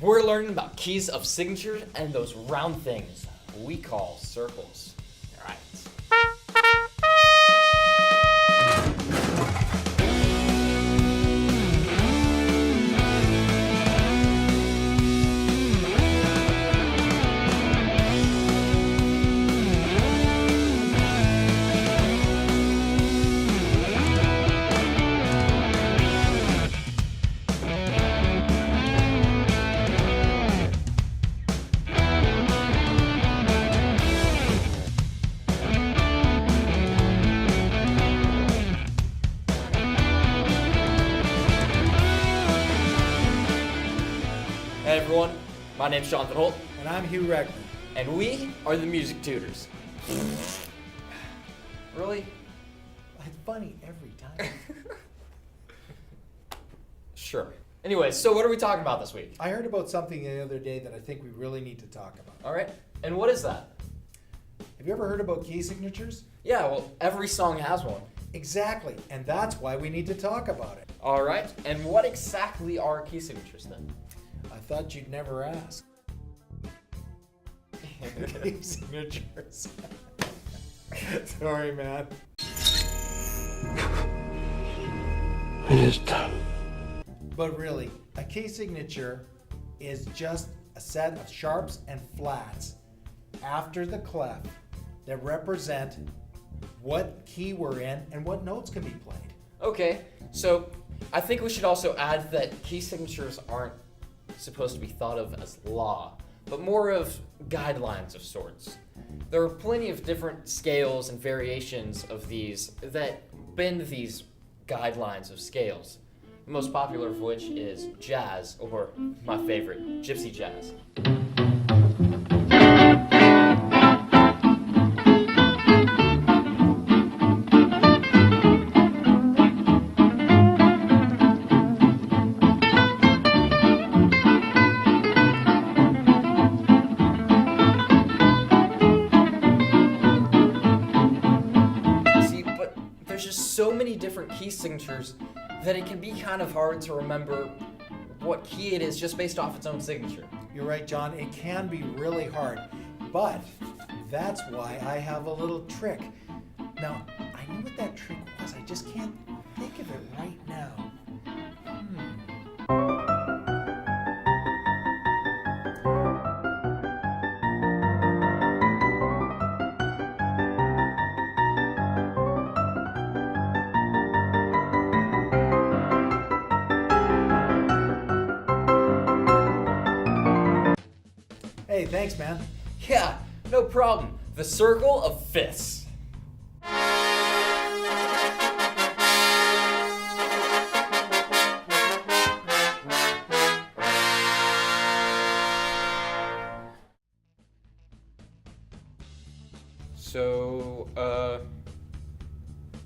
We're learning about keys of signatures and those round things we call circles. All right. Hey everyone, my name's Jonathan Holt. And I'm Hugh Reckman. And we are the Music Tutors. Really? It's funny every time. Sure. Anyway, so what are we talking about this week? I heard about something the other day that I think we really need to talk about. All right. And what is that? Have you ever heard about key signatures? Yeah, well, every song has one. Exactly, and that's why we need to talk about it. All right. And what exactly are key signatures then? I thought you'd never ask. Key signatures. Sorry, man. It is done. But really, a key signature is just a set of sharps and flats after the clef that represent what key we're in and what notes can be played. Okay, so I think we should also add that key signatures aren't supposed to be thought of as law, but more of guidelines of sorts. There are plenty of different scales and variations of these that bend these guidelines of scales. The most popular of which is jazz, or my favorite, gypsy jazz. So many different key signatures that it can be kind of hard to remember what key it is just based off its own signature. You're right, John. It can be really hard, but that's why I have a little trick. Now, I knew what that trick was. I just can't think of it right now. Hey, thanks, man. Yeah, no problem. The circle of fifths. So,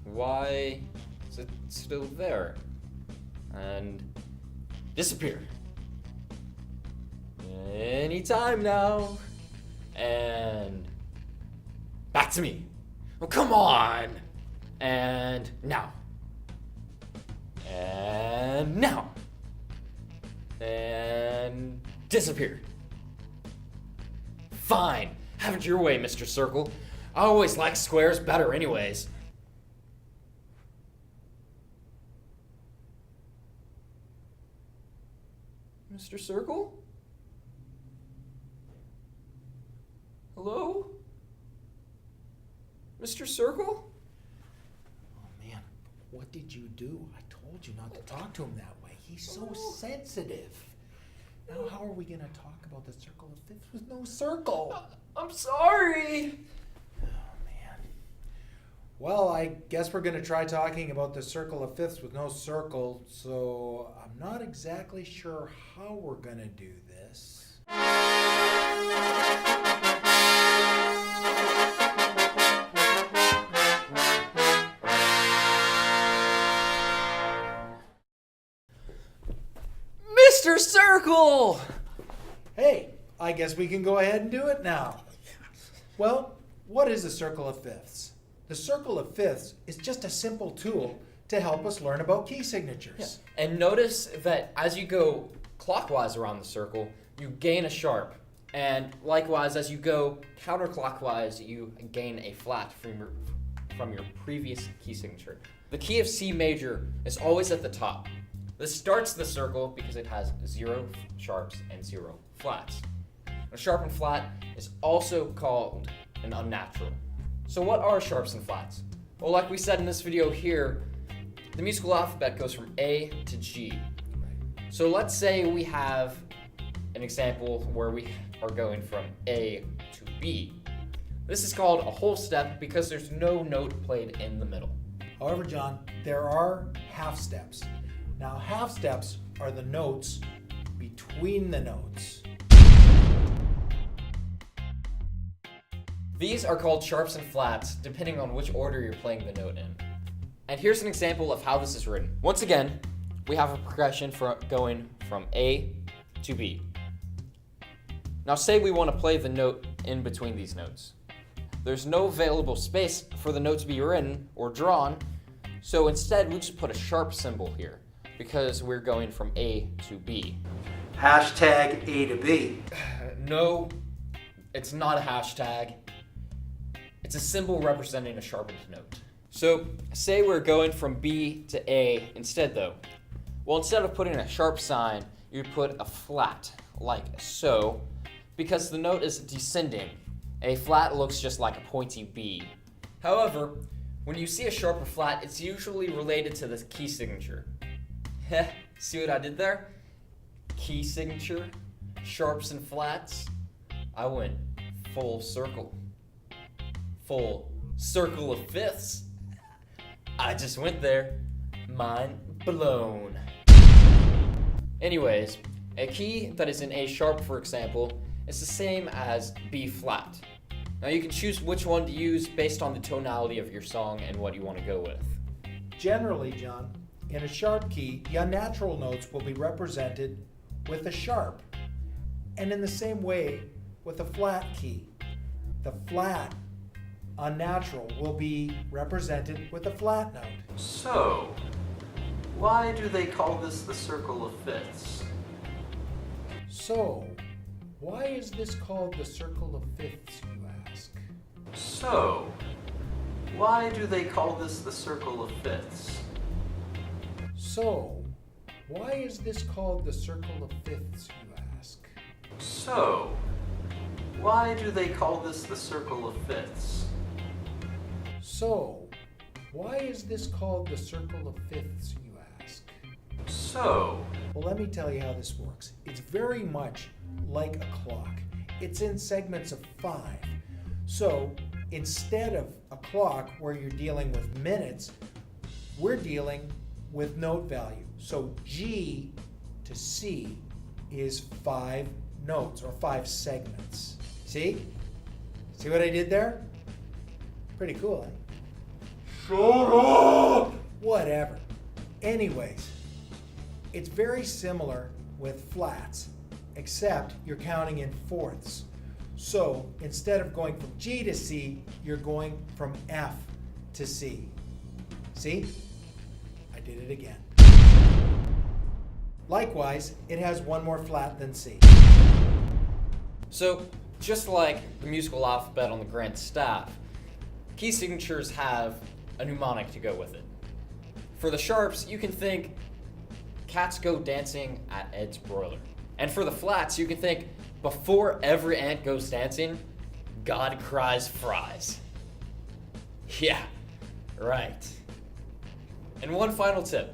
why is it still there? And disappear. Anytime now. And back to me. Oh, come on. And now. And now. And disappear. Fine. Have it your way, Mr. Circle. I always like squares better anyways. Mr. Circle? Hello? Mr. Circle? Oh man, what did you do? I told you not to talk to him that way. He's so sensitive. Now how are we going to talk about the circle of fifths with no circle? I'm sorry. Oh man. Well, I guess we're going to try talking about the circle of fifths with no circle, so I'm not exactly sure how we're going to do this. Mr. Circle! Hey, I guess we can go ahead and do it now. Well, what is a circle of fifths? The circle of fifths is just a simple tool to help us learn about key signatures. Yeah. And notice that as you go clockwise around the circle, you gain a sharp. And likewise, as you go counterclockwise, you gain a flat from your previous key signature. The key of C major is always at the top. This starts the circle because it has 0 sharps and 0 flats. A sharp and flat is also called an unnatural. So what are sharps and flats? Well, like we said in this video here, the musical alphabet goes from A to G. So let's say we have an example where we are going from A to B. This is called a whole step because there's no note played in the middle. However, John, there are half steps. Now, half steps are the notes between the notes. These are called sharps and flats depending on which order you're playing the note in. And here's an example of how this is written. Once again, we have a progression for going from A to B. Now say we want to play the note in between these notes. There's no available space for the note to be written or drawn, so instead we just put a sharp symbol here because we're going from A to B. Hashtag A to B. No, it's not a hashtag. It's a symbol representing a sharpened note. So say we're going from B to A instead though. Well, instead of putting a sharp sign, you put a flat, like so, because the note is descending. A flat looks just like a pointy B. However, when you see a sharp or flat, it's usually related to the key signature. Heh, see what I did there? Key signature, sharps and flats. I went full circle. Full circle of fifths. I just went there. Mind blown. Anyways, a key that is in A sharp, for example, is the same as B flat. Now you can choose which one to use based on the tonality of your song and what you want to go with. Generally, John, in a sharp key, the unnatural notes will be represented with a sharp. And in the same way with a flat key, the flat unnatural will be represented with a flat note. So, why do they call this the circle of fifths? So, why is this called the circle of fifths, you ask? So, why do they call this the circle of fifths? So, why is this called the circle of fifths, you ask? So, why do they call this the circle of fifths? So, why is this called the circle of fifths, you ask? So, Well, let me tell you how this works. It's very much like a clock. It's in segments of 5. So, instead of a clock where you're dealing with minutes, we're dealing with note value. So, G to C is 5 notes or 5 segments. See? See what I did there? Pretty cool, eh? Shut up! Whatever. Anyways, it's very similar with flats, except you're counting in fourths. So instead of going from G to C, you're going from F to C. See? I did it again. Likewise, it has one more flat than C. So, just like the musical alphabet on the grand staff, key signatures have a mnemonic to go with it. For the sharps, you can think cats go dancing at Ed's broiler. And for the flats, you can think before every ant goes dancing, God cries fries. Yeah, right. And one final tip.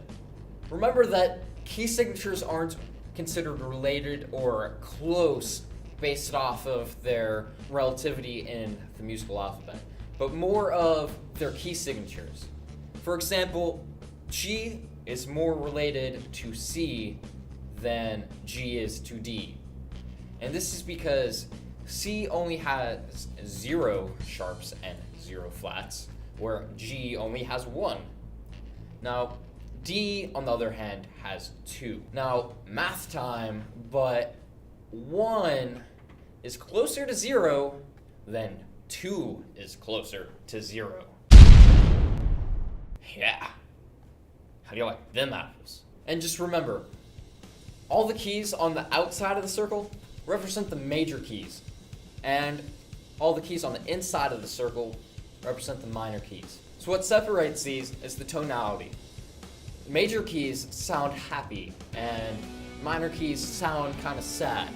Remember that key signatures aren't considered related or close based off of their relativity in the musical alphabet, but more of their key signatures. For example, G is more related to C than G is to D. And this is because C only has 0 sharps and 0 flats, where G only has 1. Now, D, on the other hand, has 2. Now, math time, but 1 is closer to 0 than 2 is closer to 0. Yeah. How do you like them apples? And just remember, All the keys on the outside of the circle represent the major keys, and all the keys on the inside of the circle represent the minor keys. So what separates these is the tonality. Major keys sound happy, and minor keys sound kind of sad.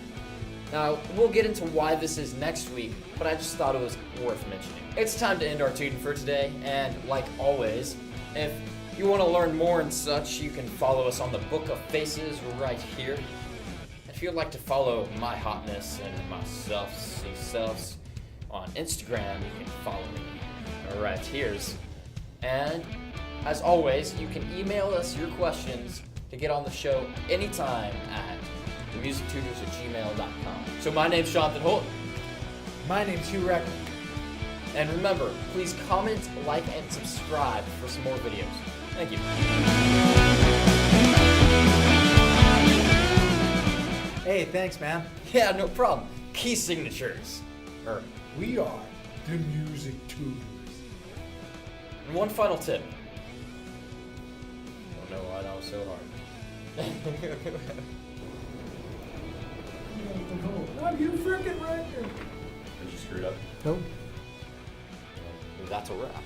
Now, we'll get into why this is next week, but I just thought it was worth mentioning. It's time to end our tune for today, and like always, if you want to learn more and such, you can follow us on the Book of Faces right here. If you'd like to follow my hotness and my selves on Instagram, you can follow me right here's. And as always, you can email us your questions to get on the show anytime at themusictooters@gmail.com. So my name's Jonathan Holt. My name's Hugh Recker. And remember, please comment, like, and subscribe for some more videos. Thank you. Hey, thanks, man. Yeah, no problem. Key signatures. We are the Music Tutors. And one final tip. I don't know why that was so hard. What you freaking record? Did you screw it up? Nope. That's a wrap.